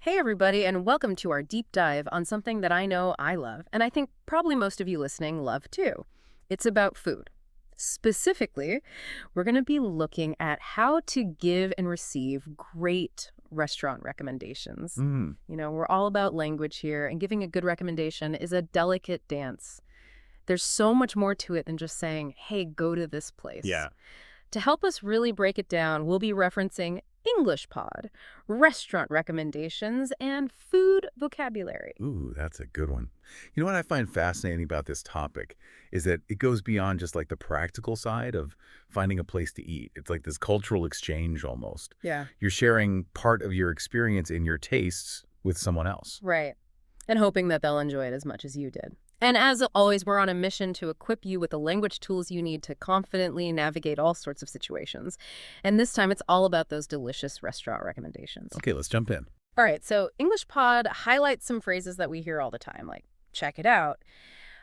Hey, everybody, and welcome to our deep dive on something that I know I love, and I think probably most of you listening love too. It's about food. Specifically, we're going to be looking at how to give and receive great restaurant recommendations. Mm, We're all about language here, and giving a good recommendation is a delicate dance. There's so much more to it than just saying, hey, go to this place. yeah. To help us really break it down, we'll be referencing EnglishPod, restaurant recommendations, and food vocabulary. Ooh, that's a good one. You know what I find fascinating about this topic is that it goes beyond just like the practical side of finding a place to eat. It's like this cultural exchange almost. Yeah. You're sharing part of your experience and your tastes with someone else. Right. And hoping that they'll enjoy it as much as you did. And as always, we're on a mission to equip you with the language tools you need to confidently navigate all sorts of situations. And this time, it's all about those delicious restaurant recommendations. Okay, let's jump in. All right, so EnglishPod highlights some phrases that we hear all the time, like, check it out.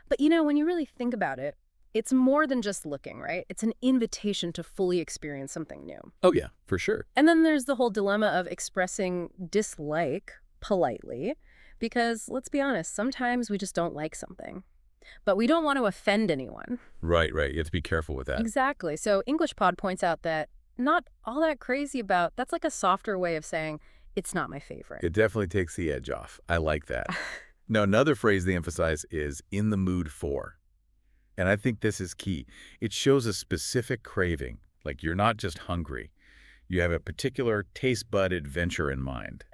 But when you really think about it, it's more than just looking, right? It's an invitation to fully experience something new. Oh, yeah, for sure. And then there's the whole dilemma of expressing dislike politely, because let's be honest, sometimes we just don't like something. But we don't want to offend anyone. Right. You have to be careful with that. Exactly. So EnglishPod points out that not all that crazy about, that's like a softer way of saying, it's not my favorite. It definitely takes the edge off. I like that. Now, another phrase they emphasize is in the mood for. And I think this is key. It shows a specific craving, like you're not just hungry. You have a particular taste bud adventure in mind.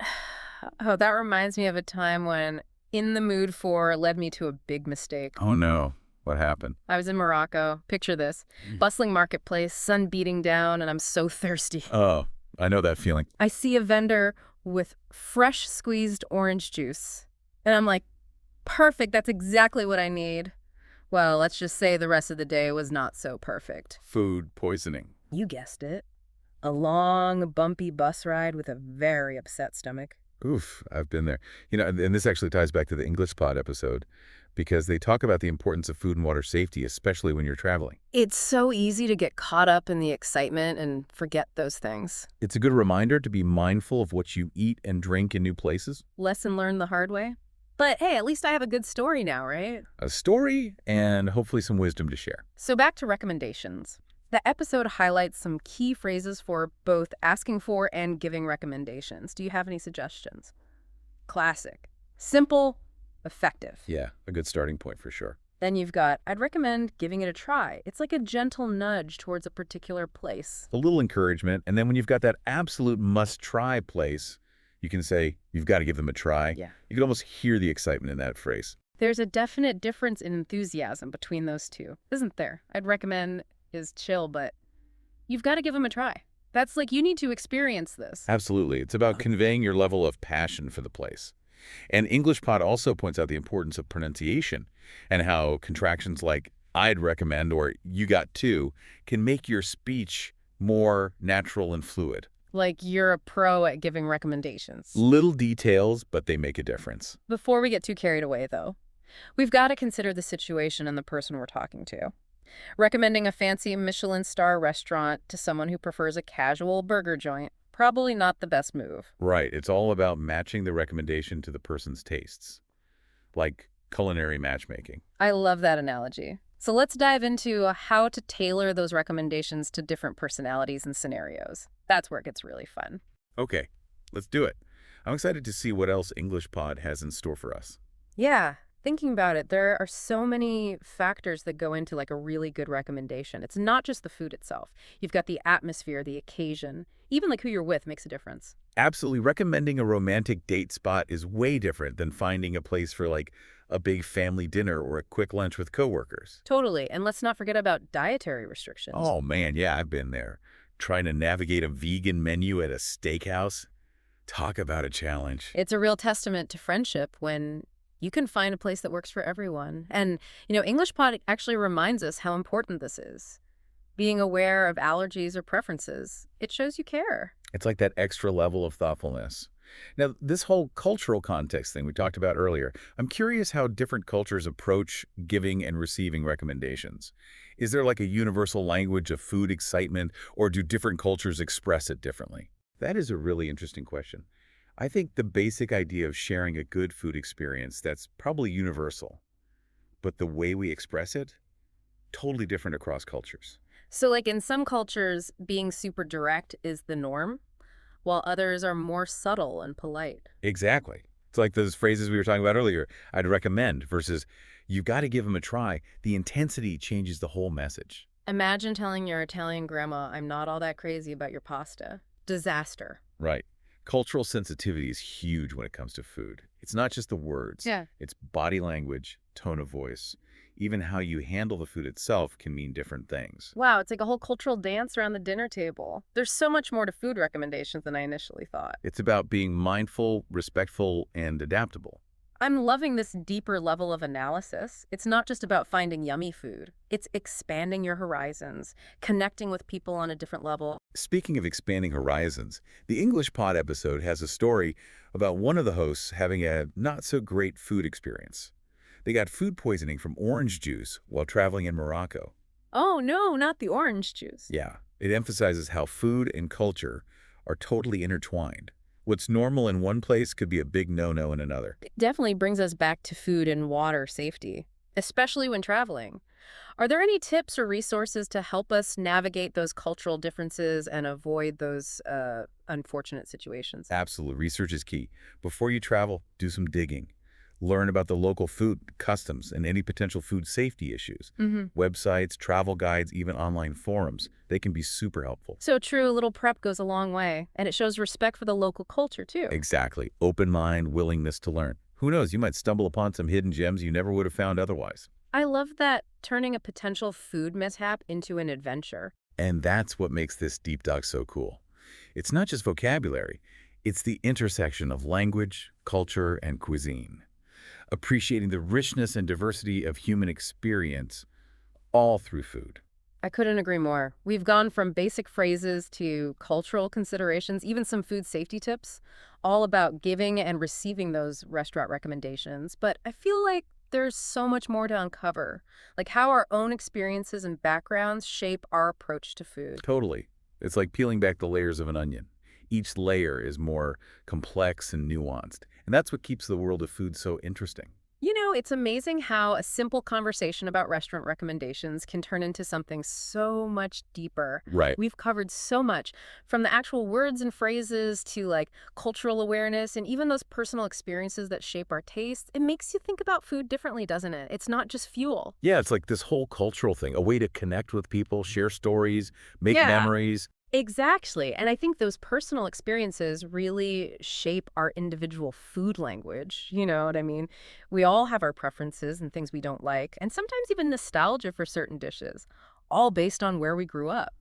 Oh, that reminds me of a time when in the mood for led me to a big mistake. Oh, no. What happened? I was in Morocco. Picture this. Bustling marketplace, sun beating down, and I'm so thirsty. Oh, I know that feeling. I see a vendor with fresh squeezed orange juice. And I'm like, perfect, that's exactly what I need. Well, let's just say the rest of the day was not so perfect. Food poisoning. You guessed it. A long, bumpy bus ride with a very upset stomach. Oof, I've been there. And this actually ties back to the EnglishPod episode because they talk about the importance of food and water safety, especially when you're traveling. It's so easy to get caught up in the excitement and forget those things. It's a good reminder to be mindful of what you eat and drink in new places. Lesson learned the hard way. But hey, at least I have a good story now, right? A story and hopefully some wisdom to share. So back to recommendations. The episode highlights some key phrases for both asking for and giving recommendations. Do you have any suggestions? Classic. Simple, effective. Yeah, a good starting point for sure. Then you've got, I'd recommend giving it a try. It's like a gentle nudge towards a particular place. A little encouragement, and then when you've got that absolute must-try place, you can say, you've got to give them a try. Yeah. You can almost hear the excitement in that phrase. There's a definite difference in enthusiasm between those two, isn't there? I'd recommend is chill, but you've got to give them a try. That's like you need to experience this. Absolutely. It's about conveying your level of passion for the place. And EnglishPod also points out the importance of pronunciation and how contractions like I'd recommend or you got to can make your speech more natural and fluid. Like you're a pro at giving recommendations. Little details, but they make a difference. Before we get too carried away, though, we've got to consider the situation and the person we're talking to. Recommending a fancy Michelin star restaurant to someone who prefers a casual burger joint, probably not the best move. Right. It's all about matching the recommendation to the person's tastes, like culinary matchmaking. I love that analogy. So let's dive into how to tailor those recommendations to different personalities and scenarios. That's where it gets really fun. Okay, let's do it. I'm excited to see what else EnglishPod has in store for us. Yeah, thinking about it, there are so many factors that go into like a really good recommendation. It's not just the food itself. You've got the atmosphere, the occasion, even like who you're with makes a difference. Absolutely. Recommending a romantic date spot is way different than finding a place for like a big family dinner or a quick lunch with coworkers. Totally. And let's not forget about dietary restrictions. Oh man, yeah, I've been there. Trying to navigate a vegan menu at a steakhouse. Talk about a challenge. It's a real testament to friendship when you can find a place that works for everyone. And, EnglishPod actually reminds us how important this is. Being aware of allergies or preferences, it shows you care. It's like that extra level of thoughtfulness. Now, this whole cultural context thing we talked about earlier, I'm curious how different cultures approach giving and receiving recommendations. Is there like a universal language of food excitement, or do different cultures express it differently? That is a really interesting question. I think the basic idea of sharing a good food experience, that's probably universal. But the way we express it, totally different across cultures. So, like in some cultures, being super direct is the norm, while others are more subtle and polite. Exactly. It's like those phrases we were talking about earlier. I'd recommend versus you've got to give them a try. The intensity changes the whole message. Imagine telling your Italian grandma, I'm not all that crazy about your pasta. Disaster. Right. Cultural sensitivity is huge when it comes to food. It's not just the words. Yeah. It's body language, tone of voice. Even how you handle the food itself can mean different things. Wow, it's like a whole cultural dance around the dinner table. There's so much more to food recommendations than I initially thought. It's about being mindful, respectful, and adaptable. I'm loving this deeper level of analysis. It's not just about finding yummy food. It's expanding your horizons, connecting with people on a different level. Speaking of expanding horizons, the EnglishPod episode has a story about one of the hosts having a not-so-great food experience. They got food poisoning from orange juice while traveling in Morocco. Oh, no, not the orange juice. Yeah, it emphasizes how food and culture are totally intertwined. What's normal in one place could be a big no-no in another. It definitely brings us back to food and water safety, especially when traveling. Are there any tips or resources to help us navigate those cultural differences and avoid those unfortunate situations? Absolute research is key. Before you travel, do some digging. Learn about the local food customs and any potential food safety issues. Websites, travel guides, even online forums, they can be super helpful. So true, a little prep goes a long way, and it shows respect for the local culture, too. Exactly. Open mind, willingness to learn. Who knows, you might stumble upon some hidden gems you never would have found otherwise. I love that turning a potential food mishap into an adventure. And that's what makes this deep dive so cool. It's not just vocabulary. It's the intersection of language, culture, and cuisine. Appreciating the richness and diversity of human experience all through food. I couldn't agree more. We've gone from basic phrases to cultural considerations, even some food safety tips, all about giving and receiving those restaurant recommendations. But I feel like there's so much more to uncover, like how our own experiences and backgrounds shape our approach to food. Totally. It's like peeling back the layers of an onion. Each layer is more complex and nuanced. And that's what keeps the world of food so interesting. You know, it's amazing how a simple conversation about restaurant recommendations can turn into something so much deeper. Right. We've covered so much, from the actual words and phrases to like cultural awareness and even those personal experiences that shape our tastes. It makes you think about food differently, doesn't it? It's not just fuel. Yeah, it's like this whole cultural thing, a way to connect with people, share stories, make memories. Exactly. And I think those personal experiences really shape our individual food language. You know what I mean? We all have our preferences and things we don't like, and sometimes even nostalgia for certain dishes, all based on where we grew up,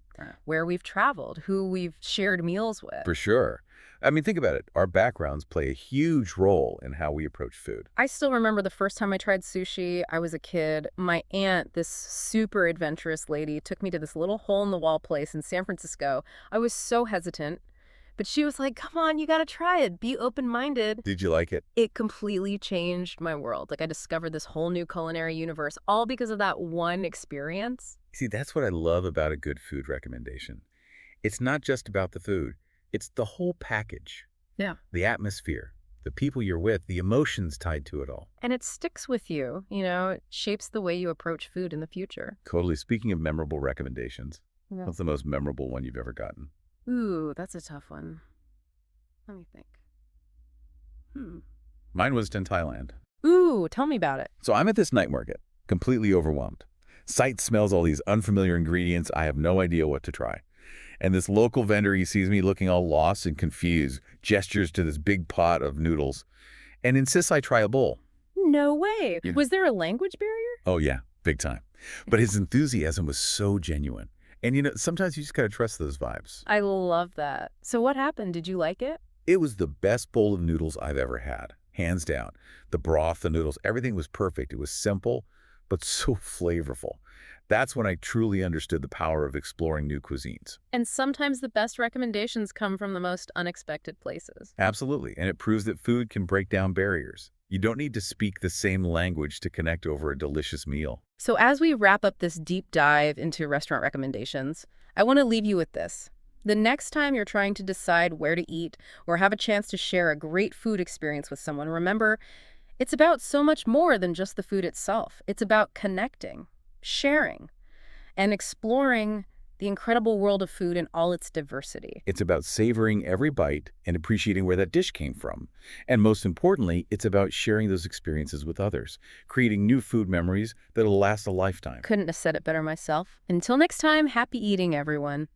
where we've traveled, who we've shared meals with. For sure. I mean, think about it. Our backgrounds play a huge role in how we approach food. I still remember the first time I tried sushi. I was a kid. My aunt, this super adventurous lady, took me to this little hole-in-the-wall place in San Francisco. I was so hesitant, but she was like, come on, you got to try it. Be open-minded. Did you like it? It completely changed my world. Like, I discovered this whole new culinary universe, all because of that one experience. See, that's what I love about a good food recommendation. It's not just about the food. It's the whole package. Yeah. The atmosphere, the people you're with, the emotions tied to it all. And it sticks with you, you know, it shapes the way you approach food in the future. Totally. Speaking of memorable recommendations, Yeah. what's the most memorable one you've ever gotten? Ooh, that's a tough one. Let me think. Mine was in Thailand. Ooh, tell me about it. So I'm at this night market, completely overwhelmed. Sight smells all these unfamiliar ingredients. I have no idea what to try. And this local vendor, he sees me looking all lost and confused, gestures to this big pot of noodles, and insists I try a bowl. No way. Yeah. Was there a language barrier? Oh, yeah, big time. But his enthusiasm was so genuine. And, you know, sometimes you just got to trust those vibes. I love that. So what happened? Did you like it? It was the best bowl of noodles I've ever had, hands down. The broth, the noodles, everything was perfect. It was simple, but so flavorful. That's when I truly understood the power of exploring new cuisines. And sometimes the best recommendations come from the most unexpected places. Absolutely, and it proves that food can break down barriers. You don't need to speak the same language to connect over a delicious meal. So as we wrap up this deep dive into restaurant recommendations, I want to leave you with this. The next time you're trying to decide where to eat or have a chance to share a great food experience with someone, remember, it's about so much more than just the food itself. It's about connecting, sharing, and exploring the incredible world of food in all its diversity. It's about savoring every bite and appreciating where that dish came from. And most importantly, it's about sharing those experiences with others, creating new food memories that'll last a lifetime. Couldn't have said it better myself. Until next time, happy eating, everyone.